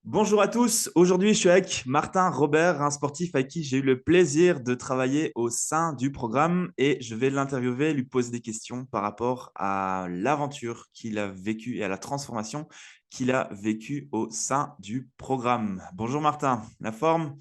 Bonjour à tous, aujourd'hui je suis avec Martin Robert, un sportif avec qui j'ai eu le plaisir de travailler au sein du programme et je vais l'interviewer, lui poser des questions par rapport à l'aventure qu'il a vécue et à la transformation qu'il a vécue au sein du programme. Bonjour Martin, la forme?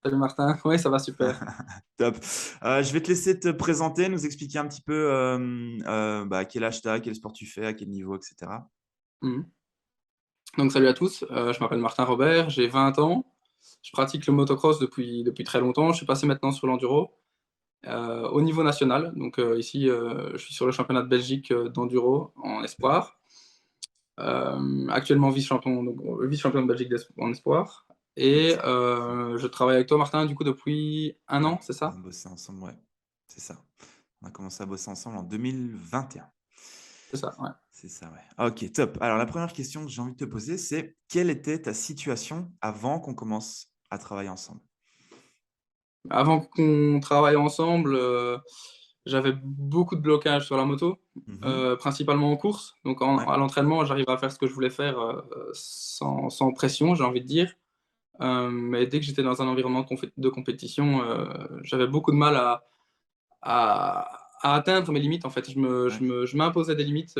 Salut Martin, oui, ça va super. Top. Je vais te laisser te présenter, nous expliquer un petit peu quel âge tu as, quel sport tu fais, à quel niveau, etc. Mhm. Donc salut à tous, je m'appelle Martin Robert, j'ai 20 ans, je pratique le motocross depuis très longtemps, je suis passé maintenant sur l'enduro au niveau national. Donc ici, je suis sur le championnat de Belgique d'enduro en espoir. Actuellement vice-champion, donc vice-champion de Belgique en espoir. Et Ok. je travaille avec toi Martin du coup depuis un Ouais, an, c'est on a ça? bossé ensemble, ouais. C'est ça. On a commencé à bosser ensemble en 2021. C'est ça, ouais. C'est ça, ouais. Ok, top. Alors, la première question que j'ai envie de te poser, c'est quelle était ta situation avant qu'on commence à travailler ensemble? Avant qu'on travaille ensemble, j'avais beaucoup de blocages sur la moto, Mhm. principalement en course. Donc Ouais, à l'entraînement, j'arrivais à faire ce que je voulais faire sans pression, j'ai envie de dire. Mais dès que j'étais dans un environnement de compétition, j'avais beaucoup de mal à atteindre mes limites. En fait, ouais, je m'imposais des limites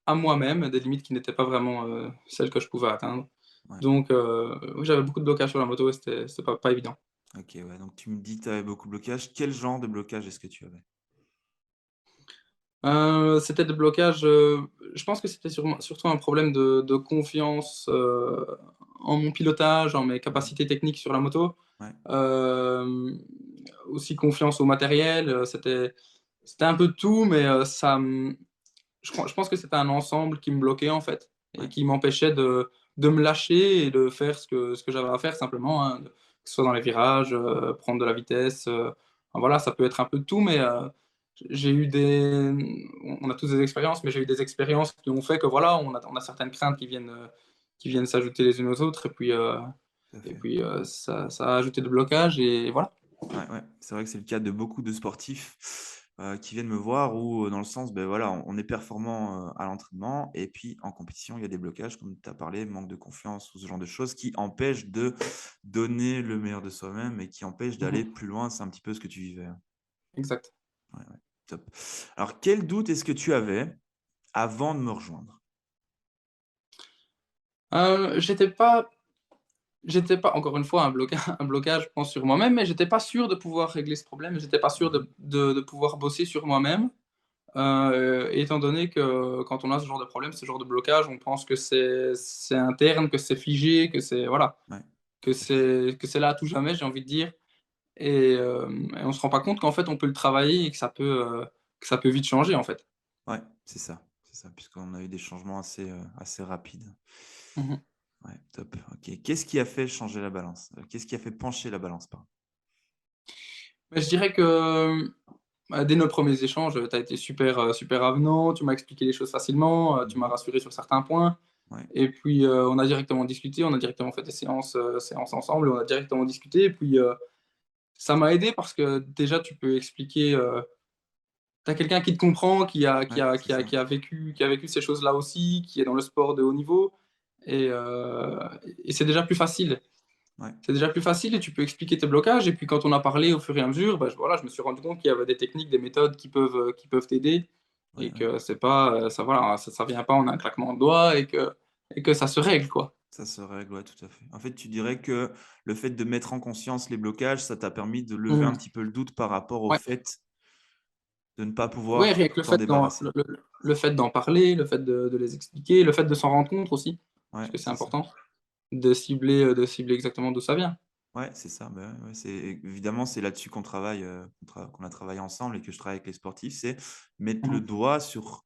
à moi-même, des limites qui n'étaient pas vraiment celles que je pouvais atteindre. ouais. Donc oui, j'avais beaucoup de blocages sur la moto et c'était pas évident. Ok, ouais. Donc, tu me dis que tu avais beaucoup de blocages. Quel genre de blocage est-ce que tu avais? C'était des blocages, je pense que c'était surtout un problème de confiance, en mon pilotage, en mes Mhm. capacités techniques sur la moto. Ouais, Hem, Aussi confiance au matériel, c'était un peu de tout, mais je pense que c'était un ensemble qui me bloquait, en fait, et ouais, qui m'empêchait de me lâcher et de faire ce que j'avais à faire simplement, hein, que ce soit dans les virages, prendre de la vitesse, enfin voilà, ça peut être un peu de tout, mais j'ai eu on a tous des expériences, mais j'ai eu des expériences qui ont fait que voilà, on a certaines craintes qui viennent s'ajouter les unes aux autres tout à et fait. puis, ça a ajouté de blocage et voilà. Ouais, ouais. C'est vrai que c'est le cas de beaucoup de sportifs qui viennent me voir où, dans le sens, ben voilà, on est performant à l'entraînement et puis en compétition, il y a des blocages, comme tu as parlé, manque de confiance ou ce genre de choses qui empêchent de donner le meilleur de soi-même et qui empêchent Mmh d'aller mh. plus loin. C'est un petit peu ce que tu vivais, hein. Exact. Ouais, ouais, top. Alors, quel doute est-ce que tu avais avant de me rejoindre? J'étais pas encore une fois un blocage, je pense, sur moi-même, mais j'étais pas sûr de pouvoir régler ce problème. J'étais pas sûr Mhm. de pouvoir bosser sur moi-même, étant donné que quand on a ce genre de problème, ce genre de blocage, on pense que c'est interne, que c'est figé, que c'est voilà, Ouais, tout à fait. que c'est là à tout jamais, j'ai envie de dire et on se rend pas compte qu'en fait, on peut le travailler et que ça peut vite changer, en fait. Ouais, c'est ça, puisqu'on a eu des changements assez rapides. Mmh mh. Ouais, top. Ok. Qu'est-ce qui a fait changer la balance? Qu'est-ce qui a fait pencher la balance, pardon? Mais je dirais que, dès nos premiers échanges, tu as été super avenant, tu m'as expliqué les choses facilement, tu m'as Mhm. rassuré sur certains points. Ouais, Et puis, on a directement discuté, on a directement fait des séances ensemble et on a directement discuté et puis, ça m'a aidé parce que déjà tu peux expliquer, tu as quelqu'un qui te comprend, ouais, c'est ça. qui a vécu ces choses-là aussi, qui est dans le sport de haut niveau et heu et c'est déjà plus facile. Ouais, C'est déjà plus facile et tu peux expliquer tes blocages et puis quand on a parlé au fur et à mesure, bah, je me suis rendu compte qu'il y avait des techniques, des méthodes qui peuvent t'aider ouais, et ouais. que c'est pas, ça voilà, ça vient pas en un claquement de doigts et que ça se règle, quoi. Ça se règle, ouais, tout à fait. En fait, tu dirais que le fait de mettre en conscience les blocages, ça t'a permis de lever un Mmh. petit peu le doute par rapport au Ouais. fait de ne pas Ouais, pouvoir rien que t'en débarrasser. le fait d'en parler, le fait de les expliquer, le fait de s'en rendre compte aussi, parce Ouais, que c'est c'est ça. important, de cibler exactement d'où ça vient. Ouais, c'est ça. Bah, ouais, ouais, c'est évidemment, c'est là-dessus qu'on travaille, qu'on a travaillé ensemble et que je travaille avec les sportifs, c'est mettre le Mmh. doigt sur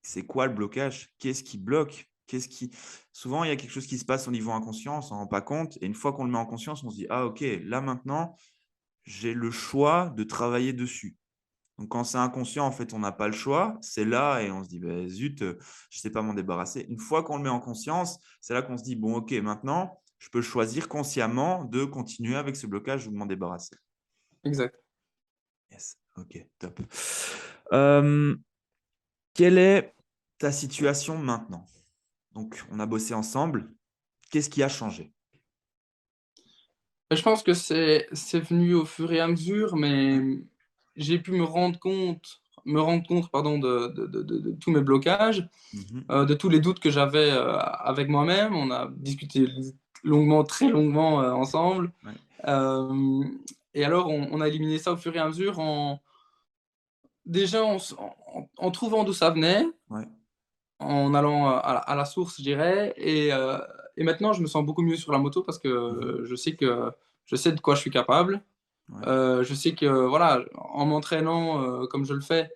c'est quoi le blocage? Qu'est-ce qui bloque? Qu'est-ce qui souvent, il y a quelque chose qui se passe au niveau inconscient, on s'en rend pas compte et une fois qu'on le met en conscience, on se dit: «Ah OK, là maintenant, j'ai le choix de travailler dessus». Donc quand c'est inconscient, en fait, on n'a pas le choix, c'est là et on se dit: «Beh, zut, je sais pas m'en débarrasser». Une fois qu'on le met en conscience, c'est là qu'on se dit: «Bon OK, maintenant, je peux choisir consciemment de continuer avec ce blocage ou de m'en débarrasser». Exact. Yes, OK, top. Hem, Quelle est ta situation maintenant? Donc on a bossé ensemble. Qu'est-ce qui a changé? Je pense que c'est venu au fur et à mesure, mais Ouais. j'ai pu me rendre compte, pardon, de tous mes blocages, Mmh. de tous les doutes que j'avais, avec moi-même. On a discuté longuement, très longuement, ensemble. Ouais. Hem et alors on a éliminé ça au fur et à mesure en trouvant d'où ça venait, Ouais. en allant, à la source, je dirais, et maintenant je me sens beaucoup mieux sur la moto parce Mmh. que je sais de quoi je suis capable. Ouais. Je sais que voilà, en m'entraînant, comme je le fais,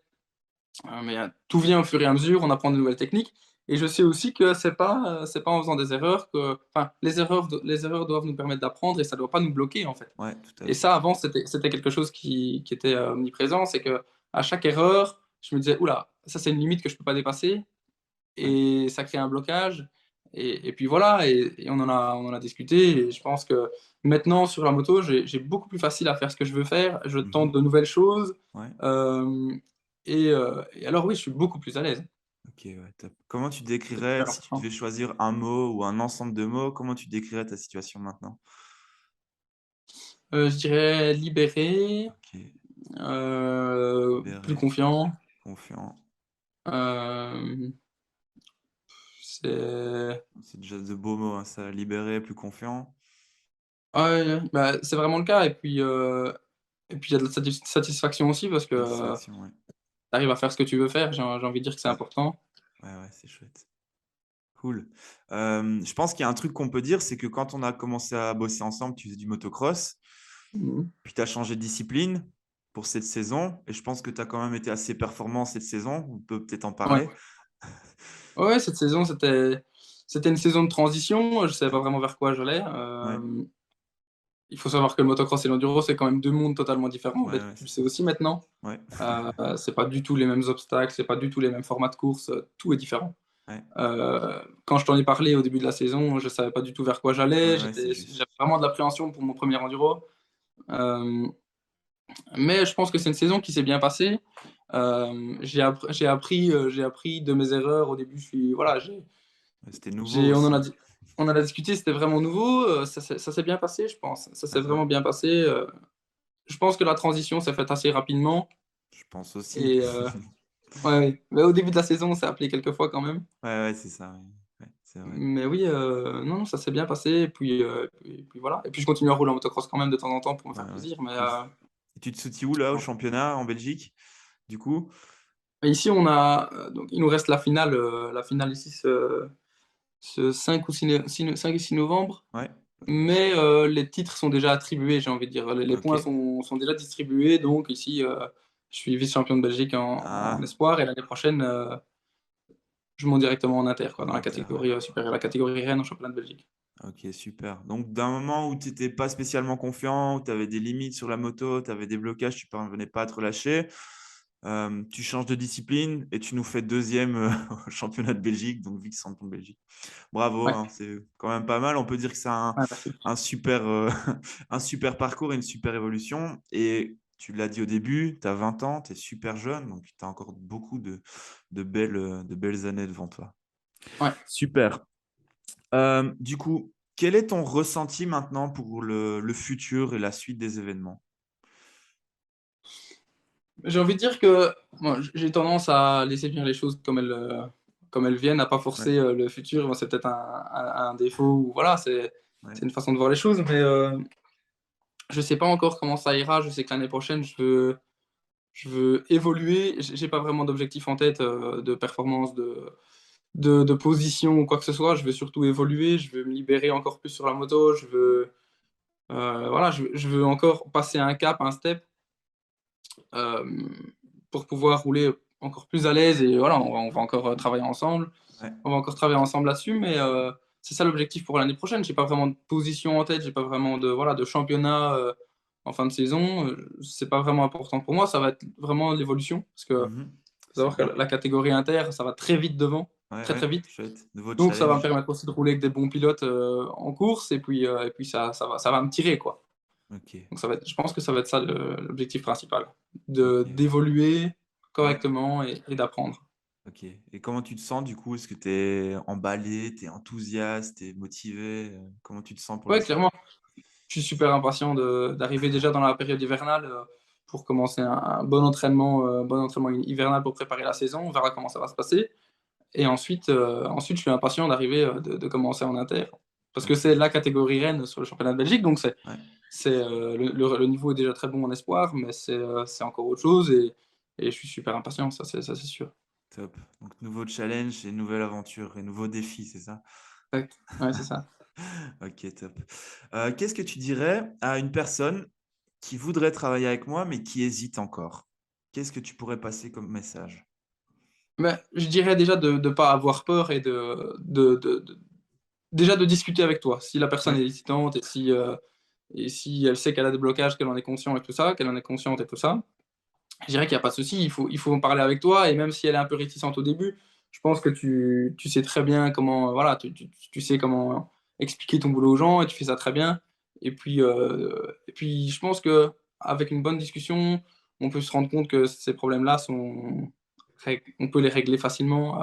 mais tout vient au fur et à mesure, on apprend de nouvelles techniques, et je sais aussi que c'est pas en faisant des erreurs que enfin, les erreurs doivent nous permettre d'apprendre et ça doit pas nous bloquer, en fait. Ouais, tout à Et fait. ça, avant, c'était quelque chose qui était, omniprésent, c'est qu'à chaque erreur, je me disais: «Ouh là, ça c'est une limite que je peux pas dépasser», Ouais. et ça crée un blocage, et puis voilà, et on en a discuté, et je pense que maintenant sur la moto, j'ai beaucoup plus facile à faire ce que je veux faire. Je Mmh. tente de nouvelles choses, Ouais. hem et alors oui, je suis beaucoup plus à l'aise. OK, ouais, top. Comment tu C'est décrirais, super si tu important. devais choisir un mot ou un ensemble de mots, comment tu décrirais ta situation maintenant? Je dirais libéré, OK, plus libéré, confiant, confiant. hem, c'est C'est déjà de beaux mots, hein, ça. Libéré, plus confiant. ouais, ouais, bah, c'est vraiment le cas, et puis il y a de la satisfaction aussi parce que, Satisfaction, ouais. tu arrives à faire ce que tu veux faire. J'ai envie de dire que c'est Ouais, important. ouais, ouais, c'est chouette. Cool. Je pense qu'il y a un truc qu'on peut dire, c'est que quand on a commencé à bosser ensemble, tu faisais du motocross, Mmh mh. puis tu as changé de discipline pour cette saison et je pense que tu as quand même été assez performant cette saison. On peut peut-être en Ouais. parler? Ouais, ouais, cette saison, c'était une saison de transition, je savais pas vraiment vers quoi j'allais. Ouais, Il faut savoir que le motocross et l'enduro, c'est quand même 2 mondes totalement différents. ouais, Peut-être ouais, que tu le c'est sais ça. aussi maintenant. Ouais. C'est pas du tout les mêmes obstacles, c'est pas du tout les mêmes formats de course, tout est différent. Ouais, Quand je t'en ai parlé au début de la saison, je savais pas du tout vers quoi ouais, j'allais, ouais, c'est j'avais juste. vraiment de l'appréhension pour mon premier enduro. Hem, mais je pense que c'est une saison qui s'est bien passée. J'ai appris de mes erreurs. Au début, je suis voilà, Ouais, c'était nouveau j'ai aussi. on en a discuté, c'était vraiment nouveau, ça s'est bien passé, je pense. Ça s'est Ouais, ouais, vraiment bien passé, je pense que la transition s'est faite assez rapidement, je pense aussi. et ouais, ouais. Mais au début de la saison, on s'est appelé quelques fois quand même. Ouais, ouais, c'est ça, ouais. Ouais, c'est vrai. Mais oui, non, non, ça s'est bien passé, et puis voilà, et puis je continue à rouler en motocross quand même de temps en temps pour me Ouais, faire ouais, plaisir, mais cool. Et tu te situes où là, au championnat en Belgique, du coup? ici on a, donc il nous reste la finale ici ce 5 ou 6 no 6 no 5 et 6 novembre. Ouais, Mais les titres sont déjà attribués, j'ai envie de dire. Les points OK. sont déjà distribués, donc ici, je suis vice-champion de Belgique en Ah, espoir, et l'année prochaine, je monte directement en inter, quoi, dans en la inter, ouais. catégorie, supérieure, la catégorie reine en championnat de Belgique. OK, super. Donc d'un moment où tu étais pas spécialement confiant, où tu avais des limites sur la moto, tu avais des blocages, tu parvenais pas à te relâcher, tu changes de discipline et tu nous fais 2e, au championnat de Belgique, donc vice-champion de Belgique. Bravo, Ouais, hein, c'est quand même pas mal. On peut dire que c'est un ouais, merci. un super, un super parcours et une super évolution et tu l'as dit au début, tu as 20 ans, tu es super jeune, donc tu as encore beaucoup de belles années devant toi. Ouais. Super. Du coup, quel est ton ressenti maintenant pour le futur et la suite des événements? J'ai envie de dire que moi, j'ai tendance à laisser venir les choses comme elles viennent, à pas Ouais, forcer, le futur. Bon, c'est peut-être un défaut, ou voilà, ouais. c'est une façon de voir les choses, mais je sais pas encore comment ça ira. Je sais que l'année prochaine, je veux évoluer. J'ai pas vraiment d'objectif en tête, de performance, de position ou quoi que ce soit. Je veux surtout évoluer, je veux me libérer encore plus sur la moto, voilà, je veux encore passer un cap, un step, hem, pour pouvoir rouler encore plus à l'aise, et voilà, on va encore, travailler ensemble. Ouais. On va encore travailler ensemble là-dessus, mais c'est ça l'objectif pour l'année prochaine. J'ai pas vraiment de position en tête, j'ai pas vraiment de, voilà, de championnat, en fin de saison, c'est pas vraiment important pour moi. Ça va être vraiment l'évolution, parce que Mmh. faut C'est savoir que bien. la catégorie inter, ça va très vite devant, Ouais, très, ouais, très vite. chouette. Nouveau Donc ça va me challenge. permettre aussi de rouler avec des bons pilotes, en course, et puis ça va me tirer, quoi. OK, Donc je pense que ça va être ça l'objectif principal, de OK. d'évoluer Ouais. correctement et d'apprendre. Ok. Et comment tu te sens du coup? Est-ce que tu es emballé, tu es enthousiaste, tu es motivé? Comment tu te sens pour la Ouais, suite? clairement. Je suis super impatient d'arriver déjà dans la période hivernale pour commencer un bon entraînement hivernal pour préparer la saison. On verra comment ça va se passer. Et ensuite, je suis impatient d'arriver, de commencer en inter. Parce que Ok. c'est la catégorie reine sur le championnat de Belgique. Donc, Ouais, le niveau est déjà très bon en espoir, mais c'est encore autre chose. Et je suis super impatient, ça, c'est sûr. top. Donc, nouveau challenge et nouvelle aventure et nouveau défi, c'est ça? Ouais, ouais, c'est ça. Ok, top. Qu'est-ce que tu dirais à une personne qui voudrait travailler avec moi, mais qui hésite encore? Qu'est-ce que tu pourrais passer comme message? Mais je dirais déjà de ne pas avoir peur et déjà de discuter avec toi. Si la personne Ouais, est hésitante et si elle sait qu'elle a des blocages, qu'elle en est conscient et tout ça, qu'elle en est consciente et tout ça, je dirais qu'il y a pas de souci, il faut en parler avec toi et même si elle est un peu réticente au début, je pense que tu sais très bien comment, voilà, tu sais comment expliquer ton boulot aux gens et tu fais ça très bien et puis je pense qu'avec une bonne discussion, on peut se rendre compte que ces problèmes-là on peut les régler facilement,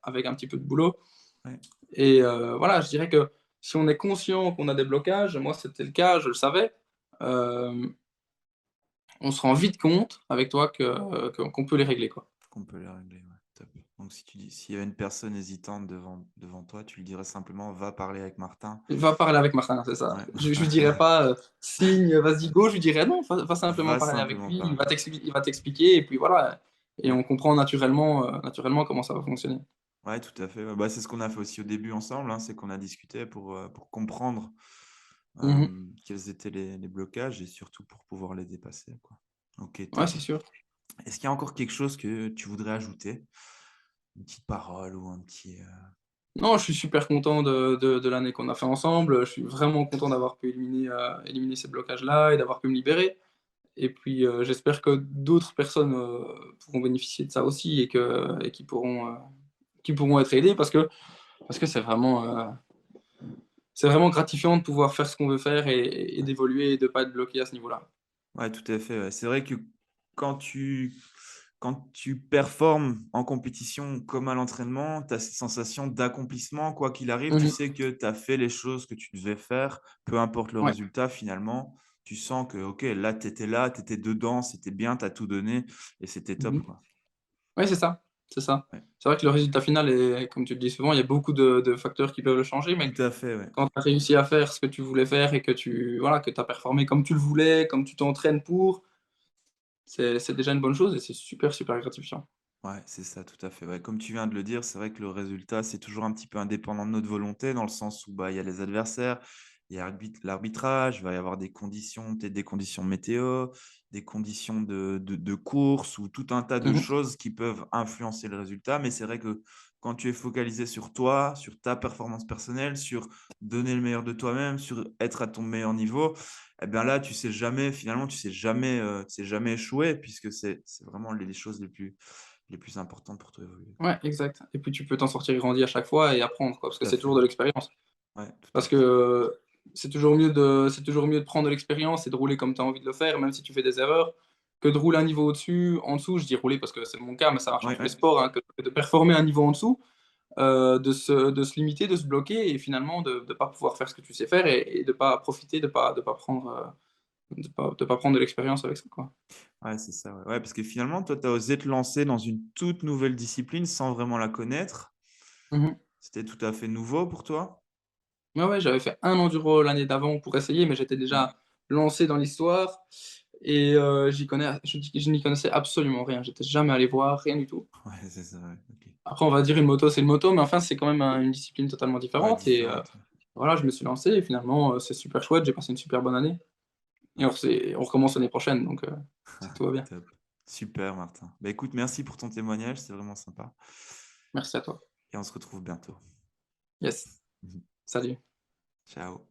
avec un petit peu de boulot ouais, et voilà, je dirais que si on est conscient qu'on a des blocages, moi c'était le cas, je le savais, hem, on se rend vite compte avec toi qu'on peut les régler, quoi. qu'on peut les régler, ouais, top. Donc, si tu dis, s'il y a une personne hésitante devant toi, tu lui dirais simplement, va parler avec Martin. Va parler avec Martin, c'est ça. Ouais. Je lui dirais pas, signe, vas-y go, je lui dirais non, va simplement Va parler avec simplement lui, parler. il va t'expliquer et puis voilà et Ouais. on comprend naturellement comment ça va fonctionner. Ouais, tout à fait. Ouais. Bah, c'est ce qu'on a fait aussi au début ensemble, hein, c'est qu'on a discuté pour comprendre Mmh mh. quels étaient les blocages et surtout pour pouvoir les dépasser, quoi. Ok, Ouais, top. c'est sûr. Est-ce qu'il y a encore quelque chose que tu voudrais ajouter? Une petite parole ou un petit... Non, je suis super content de l'année qu'on a fait ensemble, je suis vraiment content d'avoir pu éliminer ces blocages-là et d'avoir pu me libérer et puis, j'espère que d'autres personnes, pourront bénéficier de ça aussi et qui pourront être aidées parce que c'est vraiment gratifiant de pouvoir faire ce qu'on veut faire et Ouais. d'évoluer et de pas être bloqué à ce niveau-là. Ouais, tout à fait, ouais. C'est vrai que quand tu quand tu performes en compétition comme à l'entraînement, tu as cette sensation d'accomplissement, quoi qu'il arrive. Mmh Tu mh. sais que tu as fait les choses que tu devais faire, peu importe le Ouais. résultat finalement. Tu sens que, OK, là, tu étais dedans, c'était bien, tu as tout donné et c'était Mmh top, mh. quoi. Ouais, c'est ça, c'est ça. Ouais. C'est vrai que le résultat final est comme tu le dis souvent, il y a beaucoup de facteurs qui peuvent le changer, mais Tout à fait, ouais. quand tu as réussi à faire ce que tu voulais faire et que tu as performé comme tu le voulais, comme tu t'entraînes pour, c'est déjà une bonne chose et c'est super, super gratifiant. Ouais, c'est ça, tout à fait. Ouais, comme tu viens de le dire, c'est vrai que le résultat, c'est toujours un petit peu indépendant de notre volonté, dans le sens où bah, il y a les adversaires, il y a l'arbitrage, il va y avoir des conditions, peut-être des conditions météo, des conditions de course ou tout un tas de Mmh mh. choses qui peuvent influencer le résultat. Mais c'est vrai que quand tu es focalisé sur toi, sur ta performance personnelle, sur donner le meilleur de toi-même, sur être à ton meilleur niveau, eh bien là, tu sais jamais, finalement, tu sais jamais échouer, puisque c'est vraiment les choses les plus importantes pour toi évoluer, quoi. Ouais, exact et puis tu peux t'en sortir grandi à chaque fois et apprendre, quoi, parce que Tout à c'est fait, toujours de ouais. l'expérience. Ouais, tout à Parce fait. que c'est toujours mieux de prendre de l'expérience et de rouler comme tu as envie de le faire, même si tu fais des erreurs, que de rouler un niveau au-dessus en dessous, je dis rouler parce que c'est mon cas, mais ça marche dans Ouais, tous les ouais, sports, hein, que de performer un niveau en dessous, de se limiter, de se bloquer et finalement de pas pouvoir faire ce que tu sais faire et de pas profiter, de pas prendre, de pas prendre de l'expérience avec ça, quoi. ouais, c'est ça, ouais. Ouais, parce que finalement, toi, tu as osé te lancer dans une toute nouvelle discipline sans vraiment la connaître. Mmh mh. C'était tout à fait nouveau pour toi? Ouais, ouais, j'avais fait un enduro l'année d'avant pour essayer, mais j'étais Ouais. déjà lancé dans l'histoire et je n'y connaissais absolument rien. J'étais jamais allé voir, rien du tout. Ouais, c'est ça, ouais, OK. Après, on va dire une moto, c'est une moto, mais enfin, c'est quand même une discipline totalement Ouais, différente et différente, ouais. voilà, je me suis lancé et finalement, c'est super chouette. J'ai passé une super bonne année et on recommence l'année prochaine, donc c'est tout va bien. Top. Super, Martin. Bah, écoute, merci pour ton témoignage, c'est vraiment sympa Merci à toi. et on se retrouve bientôt. Yes, salut. Ciao.